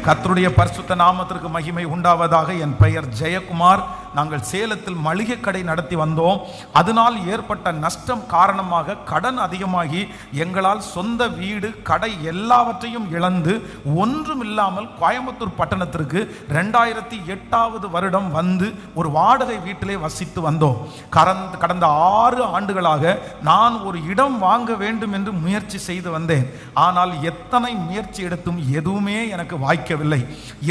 கர்த்தருடைய பரிசுத்த நாமத்திற்கு மகிமை உண்டாவதாக. என் பெயர் ஜெயக்குமார். நாங்கள் சேலத்தில் மளிகை கடை நடத்தி வந்தோம். அதனால் ஏற்பட்ட நஷ்டம் காரணமாக கடன் அதிகமாகி எங்களால் சொந்த வீடு கடை எல்லாவற்றையும் இழந்து ஒன்றுமில்லாமல் கோயம்புத்தூர் பட்டணத்திற்கு 2008 வருடம் வந்து ஒரு வாடகை வீட்டிலே வசித்து வந்தோம். கடந்த 6 ஆண்டுகளாக நான் ஒரு இடம் வாங்க வேண்டும் என்று முயற்சி செய்து வந்தேன். ஆனால் எத்தனை முயற்சி எடுத்தும் எதுவுமே எனக்கு வாய்க்கவில்லை.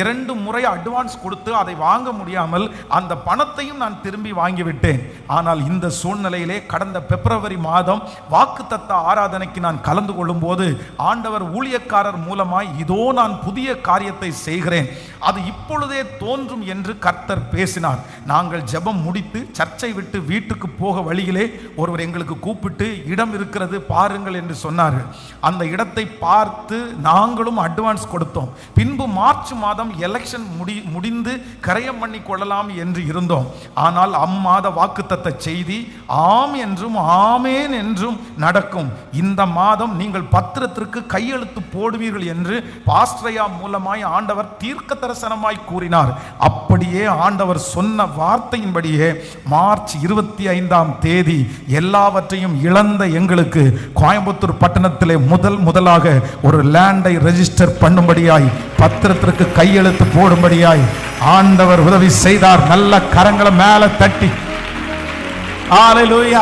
2 முறை அட்வான்ஸ் கொடுத்து அதை வாங்க முடியாமல் அந்த பணத்தையும் நான் திரும்பி வாங்கிவிட்டேன். ஆனால் இந்த சூழ்நிலையிலே கடந்த பிப்ரவரி மாதம் வாக்குத்தத்த ஆராதனைக்கு நான் கலந்து கொள்ளும் போது ஆண்டவர் ஊழியக்காரர் மூலமாய் இதோ நான் புதிய காரியத்தை செய்கிறேன், அது இப்பொழுதே தோன்றும் என்று கர்த்தர் பேசினார். நாங்கள் ஜெபம் முடித்து சர்ச்சை விட்டு வீட்டுக்கு போக வழியிலே ஒருவர் எங்களுக்கு கூப்பிட்டு இடம் இருக்கிறது பாருங்கள் என்று சொன்னார்கள். அந்த இடத்தை பார்த்து நாங்களும் அட்வான்ஸ் கொடுத்தோம். பின்பு மார்ச் மாதம் எலெக்ஷன் முடிந்து கரையம் பண்ணி கொள்ளலாம் என்று இருந்தோம். ஆனால் அம்மாத வாக்குத்தத்த செய்தி ஆம் என்றும் ஆமேன் என்றும் நடக்கும். இந்த மாதம் நீங்கள் பத்திரத்திற்கு கையெழுத்து போடுவீர்கள் என்று பாஸ்டரையா மூலமாய் ஆண்டவர் தீர்க்க தரிசனமாய் கூறினார். அப்படியே ஆண்டவர் சொன்ன வார்த்தையின்படியே மார்ச் 25 எல்லாவற்றையும் இழந்த எங்களுக்கு கோயம்புத்தூர் பட்டணத்திலே முதலாக ஒரு லேண்டை ரெஜிஸ்டர் பண்ணும்படியாய் பத்திரத்திற்கு கையெழுத்து போடும்படியாய் ஆண்டவர் உதவி செய்தார். நல்ல கரங்களை மேல தட்டி ஹல்லேலூயா.